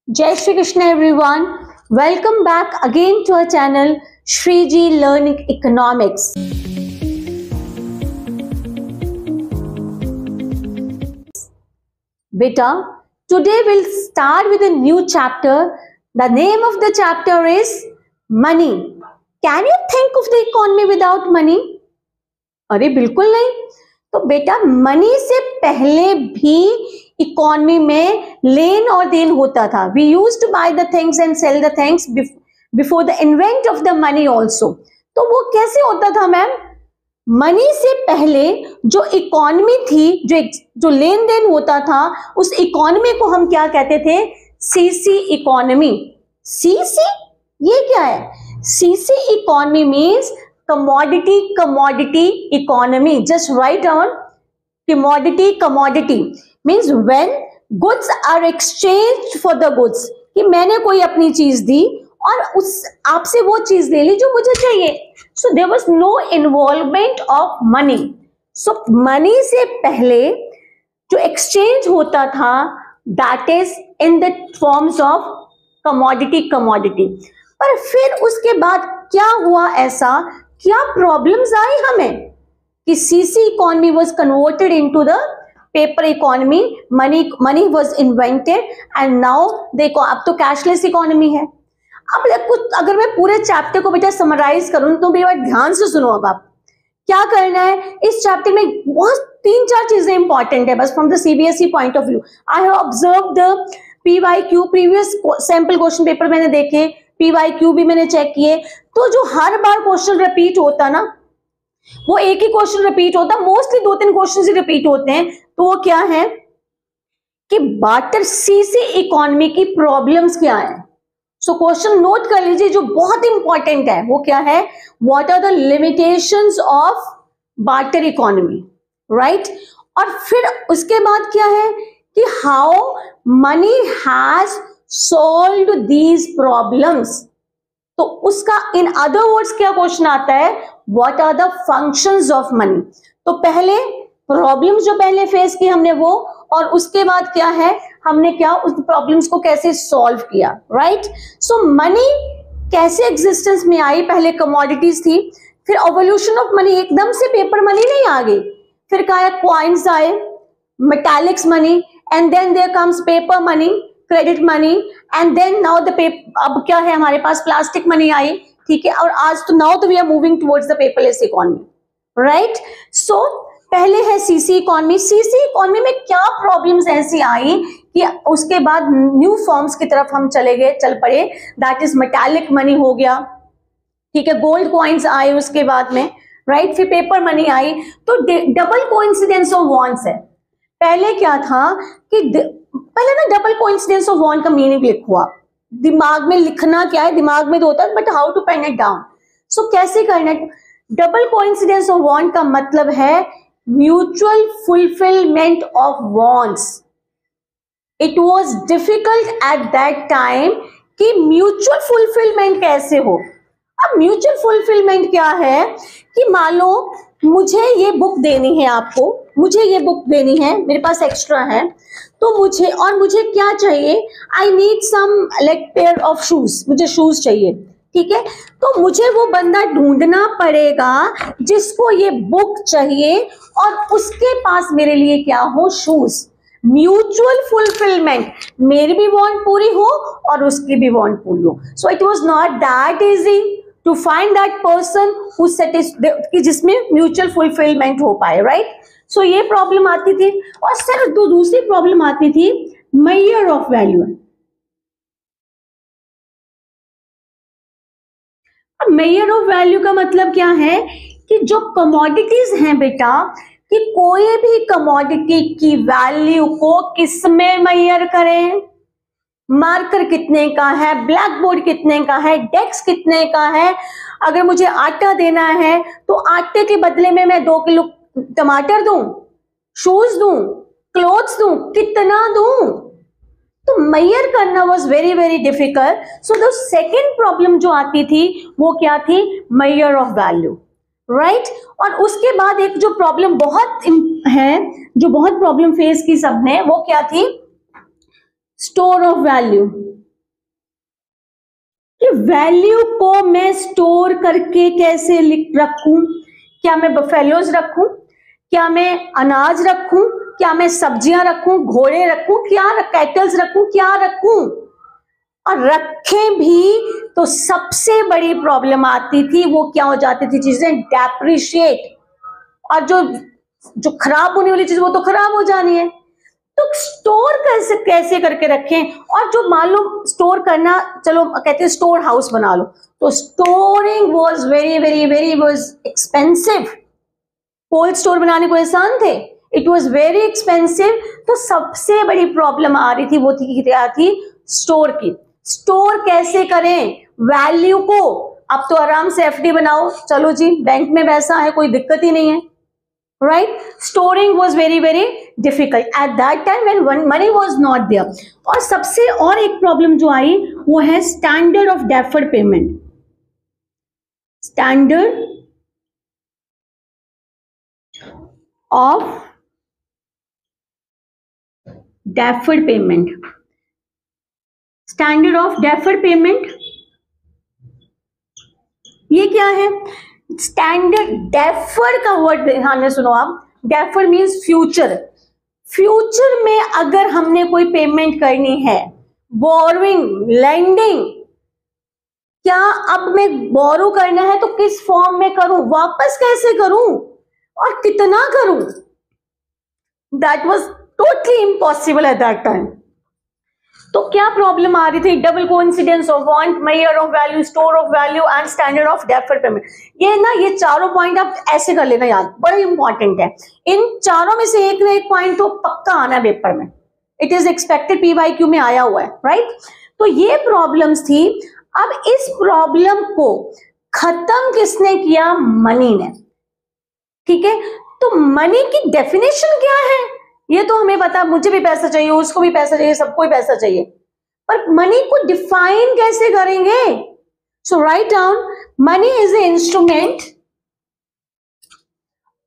Jai Shri Krishna everyone. Welcome back again to our channel Shriji Learning Economics. Beta, today we'll start with a new chapter. The name of the chapter is Money. Can you think of the economy without money? अरे बिल्कुल नहीं. तो बेटा money से पहले भी economy में लेन और देन होता था. We used to buy the things and sell the things before the invent of the money also. तो वो कैसे होता था मैम? मनी से पहले जो इकोनॉमी थी, जो लेन देन होता था, उस इकोनॉमी को हम क्या कहते थे? CC economy. सीसी ये क्या है? CC economy means commodity economy. Just write down commodity means when goods are exchanged for the goods. कि मैंने कोई अपनी चीज दी और उस आपसे वो चीज ले ली जो मुझे चाहिए. So there was no involvement of money. So money से पहले जो exchange होता था that is in the forms of commodity. पर फिर उसके बाद क्या हुआ? ऐसा क्या प्रॉब्लम्स आई हमें कि CC economy was converted into the paper economy. Money was invented and now देखो अब तो कैशलेस इकोनॉमी है. अब कुछ अगर मैं पूरे चैप्टर को बेटा समराइज करूं तो मेरी बात ध्यान से सुनो. अब आप क्या करना है इस चैप्टर में? बहुत 3-4 चीजें इंपॉर्टेंट है बस from the CBSE point of view. I have observe the PYQ previous sample question paper मैंने देखे, पीवाईक्यू भी मैंने चेक किए. तो जो हर बार क्वेश्चन रिपीट होता ना, वो एक ही क्वेश्चन रिपीट होता, मोस्टली 2-3 क्वेश्चन ही रिपीट होते हैं. तो वो क्या है कि बार्टर सीसी इकोनॉमी की प्रॉब्लम्स क्या है. सो क्वेश्चन नोट कर लीजिए जो बहुत इंपॉर्टेंट है. वो क्या है? What are the limitations of barter economy, right. और फिर उसके बाद क्या है कि how money has solved these problems. तो उसका इन अदर वर्ड्स क्या क्वेश्चन आता है? What are the functions of money? तो पहले प्रॉब्लम्स जो पहले फेस की हमने वो, और उसके बाद क्या है हमने क्या उस प्रॉब्लम्स को कैसे सॉल्व किया, राइट. सो मनी कैसे एग्जिस्टेंस में आई? पहले कमोडिटीज थी, फिर एवोल्यूशन ऑफ मनी. एकदम से पेपर मनी नहीं आ गई. फिर क्या है? क्वाइंस आए, metallics money, and then there comes paper money, credit money, and then now the paper. अब क्या है हमारे पास? प्लास्टिक मनी आई, ठीक है. और आज तो नाउ तो we are moving towards the paperless economy, right. So पहले है सीसी इकोनॉमी. सीसी इकोनॉमी में क्या प्रॉब्लम्स ऐसी आई कि उसके बाद न्यू फॉर्म्स की तरफ हम चल पड़े. दैट इज मेटालिक मनी हो गया, ठीक है. गोल्ड कॉइन्स आए उसके बाद में, राइट. फिर पेपर मनी आई. तो डबल कोइंसिडेंस ऑफ वॉन्ट्स है. पहले क्या था कि पहले ना डबल कोइंसिडेंस ऑफ वॉन्ट का मीनिंग लिखो आप. दिमाग में लिखना क्या है? दिमाग में तो होता है but how to pen it down. So कैसे करना है? डबल कोइंसिडेंस ऑफ वॉन्ट का मतलब है mutual fulfilment of wants. It was difficult at that time कि म्यूचुअल फुलफिलमेंट कैसे हो. अब म्यूचुअल फुलफिलमेंट क्या है कि मान लो मुझे ये बुक देनी है, आपको मुझे ये बुक देनी है, मेरे पास एक्स्ट्रा है, तो मुझे क्या चाहिए? I need some like pair of shoes. मुझे शूज चाहिए, ठीक है. तो मुझे वो बंदा ढूंढना पड़ेगा जिसको ये बुक चाहिए और उसके पास मेरे लिए क्या हो? शूज. म्यूचुअल फुलफिलमेंट, मेरी भी वांट पूरी हो और उसकी भी वांट पूरी हो. So it was not that easy to find that person who कि जिसमें म्यूचुअल फुलफिलमेंट हो पाए, राइट. सो ये प्रॉब्लम आती थी. और सर दूसरी प्रॉब्लम आती थी major of value. Major of value का मतलब क्या है कि जो कमोडिटीज हैं बेटा, कि कोई भी कमोडिटी की वैल्यू को किसमें मेजर करें? मार्कर कितने का है, ब्लैक बोर्ड कितने का है, डेस्क कितने का है. अगर मुझे आटा देना है तो आटे के बदले में मैं 2 किलो टमाटर दूं, शूज दूं, क्लोथ्स दूं, कितना दूं? तो मेजर करना was very very difficult. So the second problem जो आती थी वो क्या थी? Major of value, right. और उसके बाद एक जो प्रॉब्लम बहुत है, जो बहुत प्रॉब्लम फेस की सबने, वो क्या थी? Store of value. वैल्यू को मैं स्टोर करके कैसे रखूं? क्या मैं बफेलोज रखूं? क्या मैं अनाज रखूं? क्या मैं सब्जियां रखूं? घोड़े रखूं? क्या कैटल्स रखूं? क्या रखूं? और रखें भी तो सबसे बड़ी प्रॉब्लम आती थी, वो क्या हो जाती थी चीजें? डेप्रिशिएट। और जो खराब होने वाली चीज वो तो खराब हो जानी है। तो स्टोर कैसे करके रखें? और जो मान लो स्टोर करना, चलो कहते हैं स्टोर हाउस बना लो, तो storing was very very very was expensive. Cold store बनाने को आसान थे? It was very expensive. तो सबसे बड़ी प्रॉब्लम आ रही थी वो थी क्या थी? स्टोर की। स्टोर कैसे करें वैल्यू को? अब तो आराम से एफडी बनाओ, चलो जी बैंक में पैसा है, कोई दिक्कत ही नहीं है, right? Storing was very very difficult at that time when money was not there. और सबसे और एक प्रॉब्लम जो आई वो है standard of deferred payment. Standard of deferred payment. Standard of deferred payment ये क्या है? स्टैंडर्ड डेफर्ड का वर्ड ध्यान में सुनो आप। Deferred means future. फ्यूचर में अगर हमने कोई पेमेंट करनी है, बोरोइंग, लेंडिंग, क्या अब मैं बोरो करना है तो किस फॉर्म में करूं, वापस कैसे करूं और कितना करूं? That was totally impossible eight that time. तो क्या प्रॉब्लम आ रही थी? Double coincidence of want, major of value, store of value and standard of deferred payment. ये चारों पॉइंट आप ऐसे कर लेना याद, बड़ा इंपॉर्टेंट है। इन चारों में से एक ना एक पॉइंट तो पक्का आना है पेपर में। इट इज एक्सपेक्टेड, PYQ में आया हुआ है, राइट? तो ये प्रॉब्लम्स थी। अब इस प्रॉब्लम को खत्म किसने किया? मनी ने। ठीक है, तो मनी की डेफिनेशन क्या है ये तो हमें पता, मुझे भी पैसा चाहिए, उसको भी पैसा चाहिए, सबको ही पैसा चाहिए, पर मनी को डिफाइन कैसे करेंगे? So write down, money is a instrument.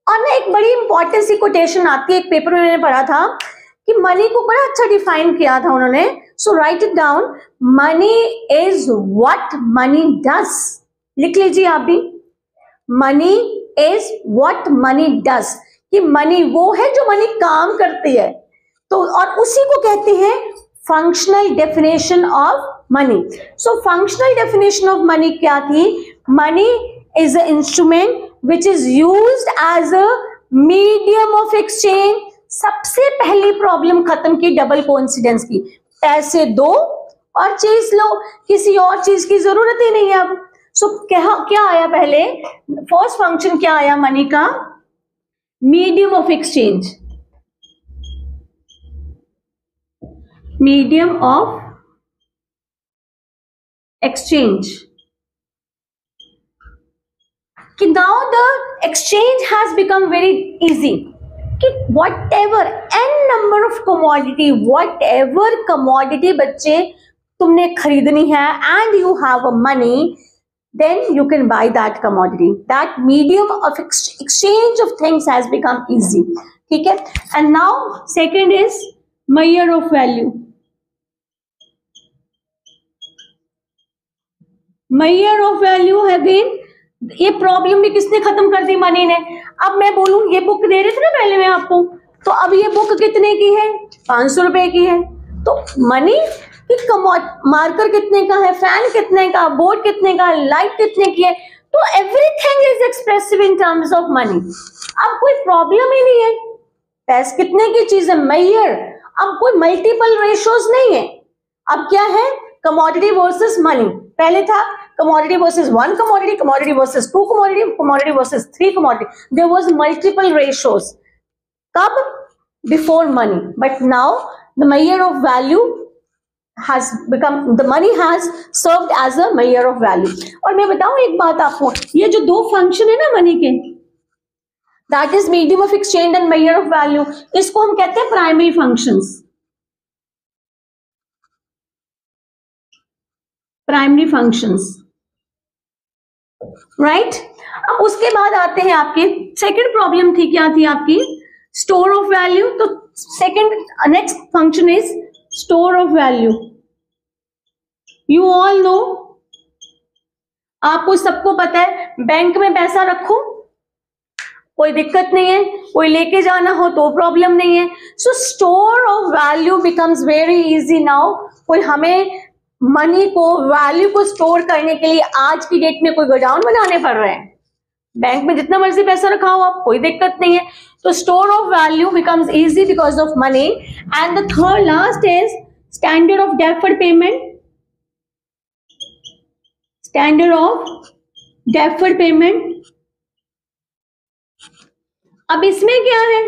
और ना एक बड़ी इंपॉर्टेंट सी कोटेशन आती है, एक पेपर में मैंने पढ़ा था कि मनी को बड़ा अच्छा डिफाइन किया था उन्होंने। So write it down, money is what money does. लिख लीजिए आप भी, money is what money does, कि मनी वो है जो मनी काम करती है। तो और उसी को कहते हैं functional definition of money. So functional definition of money क्या थी? Money is a instrument which is used as a medium of exchange. सबसे पहली प्रॉब्लम खत्म की डबल कोइंसिडेंस की। पैसे दो और चीज लो, किसी और चीज की जरूरत ही नहीं है अब। सो क्या आया पहले? फर्स्ट फंक्शन क्या आया मनी का? Medium of exchange. Medium of exchange कि now the exchange has become very easy, कि whatever an number of commodity, whatever commodity बच्चे तुमने खरीदनी है and you have a money, then you can buy that commodity. That medium of exchange of things has become easy. ठीक है, and now second is measure of value. measure of value again, ये problem भी किसने खत्म कर दी? Money ने। अब मैं बोलूं, ये बुक दे रहे थे ना पहले मैं आपको, तो अब ये बुक कितने की है? 500 रुपए की है। तो मनी कि मार्कर कितने का है, फैन कितने का, बोर्ड कितने का, लाइट कितने की है, तो everything is expressive in terms of money. अब कोई प्रॉब्लम ही नहीं है, पैसे कितने की चीज है, मेजर। अब कोई मल्टीपल रेशियोज नहीं है। अब क्या है? Commodity versus money. पहले था commodity versus one commodity, commodity versus two commodity, commodity versus three commodity. There was multiple ratios. कब? Before money. But now the major of value has become, the money has served as a measure of value. और मैं बताऊं एक बात आपको, ये जो दो फंक्शन है ना मनी के, that is medium of exchange and measure of value, इसको हम कहते हैं primary functions. Primary functions, right? अब उसके बाद आते हैं आपके सेकंड प्रॉब्लम थी, क्या थी आपकी? Store of value. तो second next function is store of value. You all know आपको सबको पता है बैंक में पैसा रखो कोई दिक्कत नहीं है, कोई लेके जाना हो तो प्रॉब्लम नहीं है. So store of value becomes very easy now. कोई हमें मनी को, वैल्यू को स्टोर करने के लिए आज की डेट में कोई गोडाउन बनाने पड़ रहे हैं. बैंक में जितना मर्जी पैसा रखा हो आप, कोई दिक्कत नहीं है. तो store of value becomes easy because of money. And the third last is standard of deferred payment. Standard of deferred payment. अब इसमें क्या है,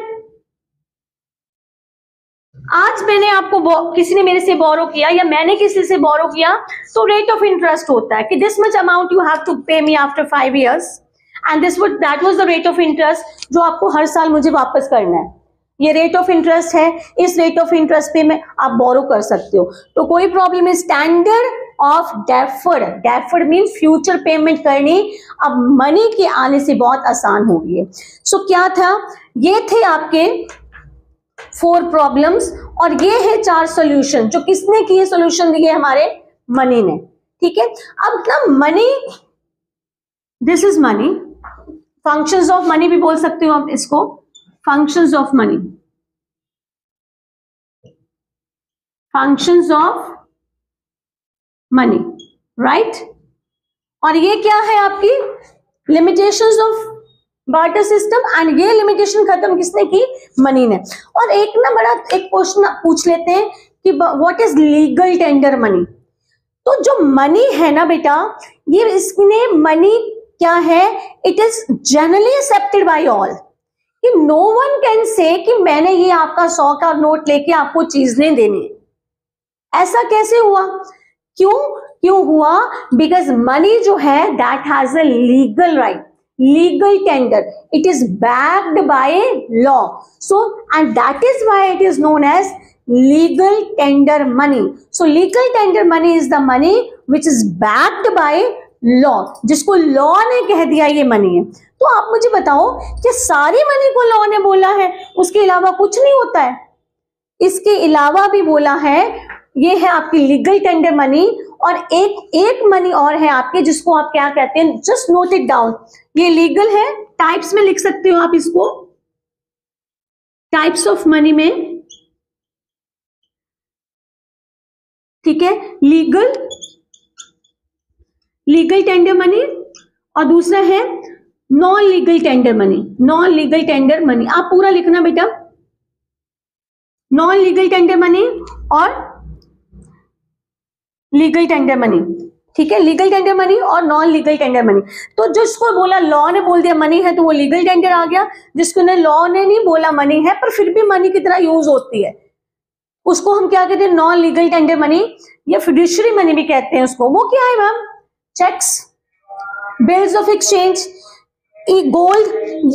आज मैंने आपको, किसी ने मेरे से बोरो किया या मैंने किसी से बोरो किया, तो रेट ऑफ इंटरेस्ट होता है कि this much amount you have to pay me after 5 years and that was the rate of interest जो आपको हर साल मुझे वापस करना है. ये रेट ऑफ इंटरेस्ट है, इस रेट ऑफ इंटरेस्ट पे में आप बोरो कर सकते हो, तो कोई प्रॉब्लम है. Standard of deferred, deferred mean future payment करनी अब मनी के आने से बहुत आसान हो गई है. सो क्या था, ये थे आपके 4 प्रॉब्लम्स और ये है 4 सॉल्यूशन जो किसने किए, सॉल्यूशन दिए हमारे मनी ने. ठीक है, अब ना money, this is money, functions of money भी बोल सकते हो आप इसको, functions of money, functions of money, right. और ये क्या है आपकी limitations of barter system, and ये लिमिटेशन खत्म किसने की, मनी ने. और एक ना बड़ा एक क्वेश्चन पूछ लेते हैं कि what is legal tender money. तो जो मनी है ना बेटा, ये इसने मनी क्या है, it is generally accepted by all. कि नो वन कैन से कि मैंने ये आपका 100 का नोट लेके आपको चीज नहीं देनी. ऐसा कैसे हुआ, क्यों हुआ, बिकॉज मनी जो है that has a legal right, legal tender, it is backed by law, so and that is why it is known as legal tender money. So legal tender money is the money which is backed by law, जिसको law ने कह दिया ये money है. तो आप मुझे बताओ कि सारी मनी को law ने बोला है, उसके अलावा कुछ नहीं होता है. इसके अलावा भी बोला है, ये है आपकी लीगल टेंडर मनी. और एक मनी और है आपके जिसको आप क्या कहते हैं, जस्ट नोट इट डाउन. ये लीगल है, टाइप्स में लिख सकते हो आप इसको, टाइप्स ऑफ मनी में. ठीक है, लीगल टेंडर मनी और दूसरा है non legal tender money. Non legal tender money आप पूरा लिखना बेटा, नॉन लीगल टेंडर मनी और लीगल टेंडर मनी. ठीक है, लीगल टेंडर मनी और नॉन लीगल टेंडर मनी. तो जिसको बोला लॉ ने बोल दिया मनी है तो वो लीगल टेंडर आ गया. जिसको ने लॉ ने नहीं बोला मनी है पर फिर भी मनी की तरह यूज होती है, उसको हम क्या कहते हैं, नॉन लीगल टेंडर मनी या फिड्यूशियरी मनी भी कहते हैं उसको. वो क्या है ma'am, cheques, bills of exchange, gold,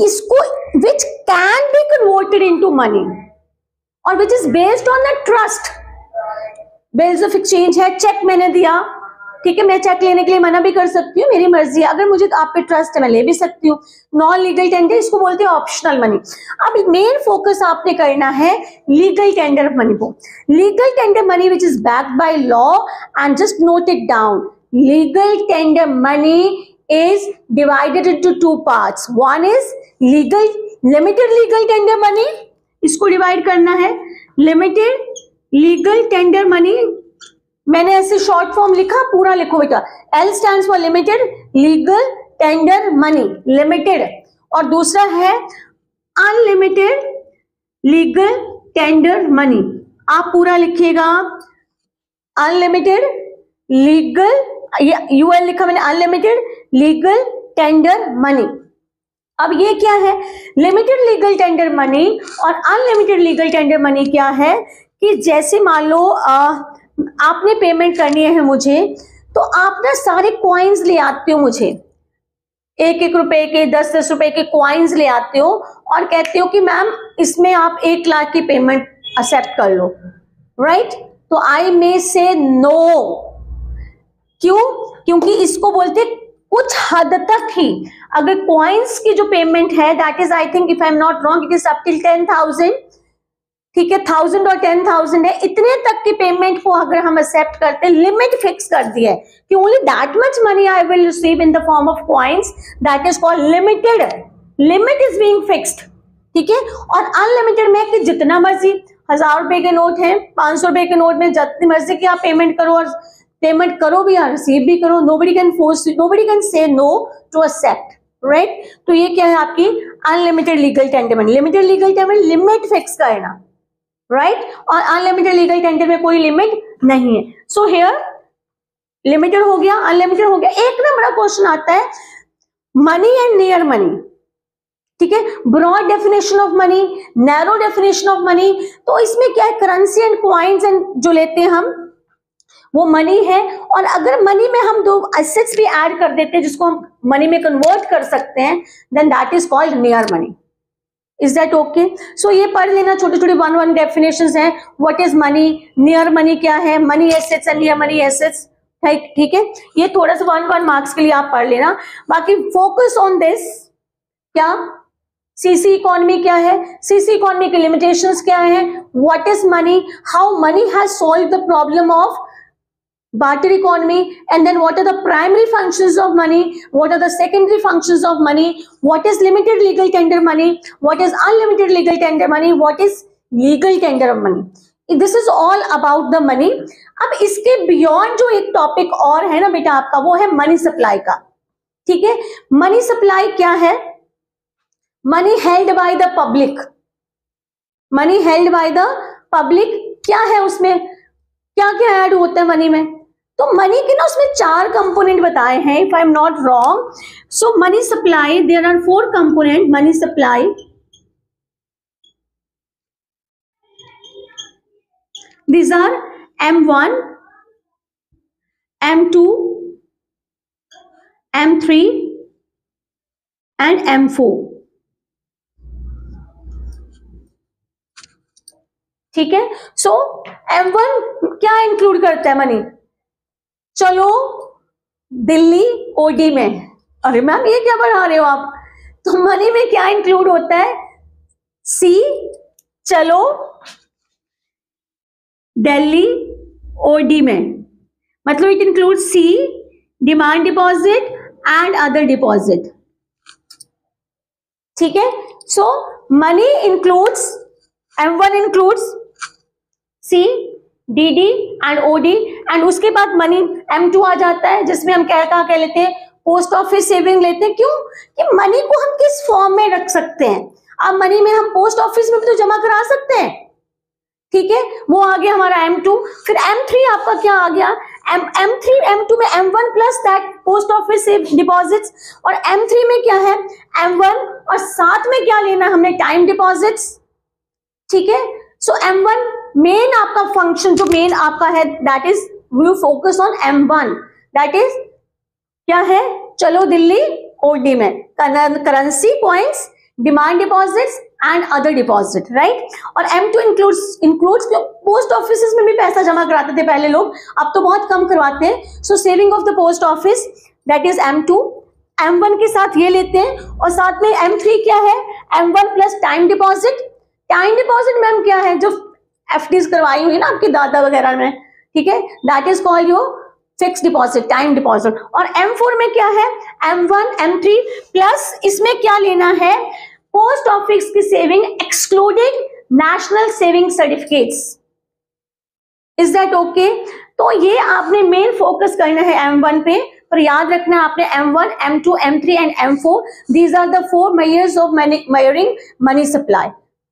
इसको which can be converted into money और which is based on the trust. Bills of exchange है, चेक मैंने दिया, ठीक है, मैं चेक लेने के लिए मना भी कर सकती हूँ, मेरी मर्जी है, अगर मुझे आप पे ट्रस्ट है मैं ले भी सकती हूँ. नॉन लीगल टेंडर इसको बोलते हैं ऑप्शनल मनी. अब मेन फोकस आपने करना है लीगल टेंडर मनी को. Legal tender money which is backed by law, and just note it down, legal tender money is divided into 2 parts. One is legal, limited legal tender money, इसको divide करना है. Limited legal tender money, मैंने ऐसे short form लिखा, पूरा लिखो बेटा. L stands for limited legal tender money, limited. और दूसरा है अनलिमिटेड लीगल टेंडर मनी, आप पूरा लिखिएगा, अनलिमिटेड लीगल, UL लिखा मैंने, अनलिमिटेड लीगल टेंडर मनी. अब ये क्या है, लिमिटेड लीगल टेंडर मनी और अनलिमिटेड लीगल टेंडर मनी क्या है कि जैसे मान लो आपने पेमेंट करनी है मुझे, तो आप ना सारे कॉइन्स ले आते हो मुझे, 1-1 रुपए के, 10-10 रुपए के कॉइन्स ले आते हो और कहते हो कि मैम इसमें आप 1 लाख की पेमेंट एक्सेप्ट कर लो, राइट. तो आई मे से नो. क्यों, क्योंकि इसको बोलते कुछ हद तक ही, अगर कॉइन्स की जो पेमेंट है that is, I think if I am not wrong, it is up till 10,000. ठीक है, 1000 और 10,000 है, इतने तक की पेमेंट को अगर हम एक्सेप्ट करते हैं, लिमिट फिक्स कर दी है कि only that much money I will receive in the form of coins, that is called limited, limit is being fixed, ठीक है। और अनलिमिटेड में कि जितना मर्जी 1000 रुपए के नोट है, 500 रुपए के नोट में जितनी मर्जी की आप पेमेंट करो, और पेमेंट करो भी या रिसीव भी करो, nobody can force, nobody can say no to accept, right. तो ये क्या है आपकी unlimited legal tender money. Limited legal tender limit fix करना, राइट, और अनलिमिटेड लीगल टेंडर में कोई लिमिट नहीं है। सो हियर लिमिटेड हो गया, अनलिमिटेड हो गया। एक ना बड़ा क्वेश्चन आता है मनी एंड नियर मनी, ठीक है, broad definition of money, narrow definition of money. तो इसमें क्या है, करेंसी एंड कॉइन्स एंड जो लेते हैं हम वो मनी है, और अगर मनी में हम दो एसेट्स भी ऐड कर देते हैं जिसको हम मनी में कन्वर्ट कर सकते हैं, then that is called near money. Is that okay? So ये पढ़ लेना, छोटे छोटे 1-1 डेफिनेशंस हैं। What is money, near money क्या है, money assets and near money assets, ठीक है। ये थोड़ा सा 1-1 मार्क्स के लिए आप पढ़ लेना। बाकी फोकस ऑन दिस, क्या सीसी इकोनॉमी क्या है, सीसी इकोनॉमी के लिमिटेशंस क्या है, what is money, how money has solved the problem of barter economy, and then what are the primary functions of money, what are the secondary functions of money, what is limited legal tender money, what is unlimited legal tender money, what is legal tender of money. This is all about the money. अब इसके beyond जो एक topic और है ना बेटा आपका, वो है मनी सप्लाई का, ठीक है। मनी सप्लाई क्या है, money held by the public, money held by the public क्या है, उसमें क्या क्या ऐड होता है मनी में। तो मनी के ना उसमें 4 कंपोनेंट बताए हैं, if I am not wrong. So money supply, there are 4 component money supply. These are M1, M2, M3 and M4, ठीक है। सो M1 क्या इंक्लूड करता है मनी, चलो दिल्ली ओडी में, अरे मैम ये क्या पढ़ा रहे हो आप, तो मनी में क्या इंक्लूड होता है, सी चलो दिल्ली ओडी में, मतलब it include C demand deposit and other deposit, ठीक है। So money includes, M1 includes C DD and OD, and उसके बाद मनी M2 आ जाता है, जिसमें हम क्या लेते हैं, पोस्ट ऑफिस सेविंग लेते हैं। क्यों कि मनी को हम किस फॉर्म में रख सकते हैं, अब मनी में हम पोस्ट ऑफिस में भी तो जमा करा सकते हैं, ठीक है, वो आ गया हमारा M2। फिर M3 आपका क्या आ गया, M3 M2 में M1 plus that post office से डिपॉजिट्स, और M3 में क्या है M1 और साथ में क्या लेना हमने, टाइम डिपॉजिट्स, ठीक है। सो M1 मेन आपका फंक्शन जो मेन आपका है, that is we focus on M1, that is क्या है, चलो दिल्ली ओडी में currency, coins, demand deposits and other deposit, right. और M2 इंक्लूड्स पोस्ट ऑफिस में भी पैसा जमा कराते थे पहले लोग, अब तो बहुत कम करवाते हैं। So saving of the post office, that is M2। M1 के साथ ये लेते हैं, और साथ में M3 क्या है, M1 plus time deposit. Time deposit ma'am क्या है, जो FDs करवाई हुई ना आपके दादा वगैरह में, ठीक है, that is called your fix deposit, time deposit. और M4 में क्या है, M1 M3 प्लस इसमें क्या लेना है, पोस्ट ऑफिस की saving excluding national saving certificates. Is that okay? तो ये आपने मेन फोकस करना है M1 पे, पर याद रखना आपने M1, M2, M3 and M4, these are the 4 measures of measuring money supply,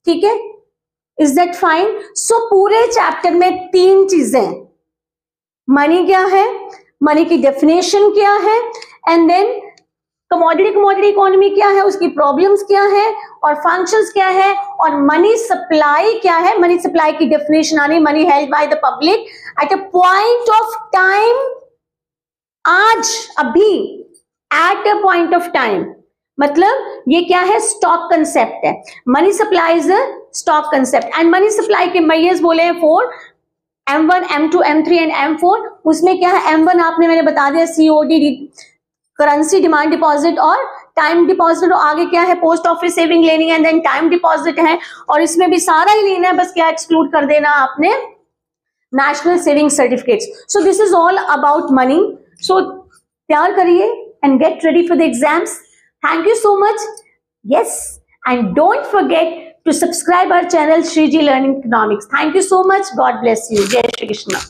ठीक है। Is that fine? सो पूरे चैप्टर में 3 चीजें, मनी क्या है, मनी की डेफिनेशन क्या है, एंड देन कमोडिटी इकोनॉमी क्या है, उसकी प्रॉब्लम्स क्या है और फंक्शंस क्या है, और मनी सप्लाई क्या है। मनी सप्लाई की डेफिनेशन आनी, money held by the public at a point of time, आज अभी at a point of time, मतलब ये क्या है, स्टॉक कंसेप्ट है। Money supply is a stock concept, and money supply के मेजर्स बोले हैं 4, M1, M2, M3 and M4। उसमें क्या है, M1 आपने मैंने बता दिया, COD करेंसी, डिमांड डिपॉजिट और टाइम डिपॉजिट, आगे क्या है, पोस्ट ऑफिस सेविंग लेनी है, देन टाइम डिपॉजिट है, और इसमें भी सारा ही लेना है, बस क्या एक्सक्लूड कर देना आपने, national saving certificates. So this is all about money. So तैयार करिए and get ready for the exams. Thank you so much. Yes, and don't forget to subscribe our channel Shriji Learning Economics. Thank you so much. God bless you. Jai Shri Krishna.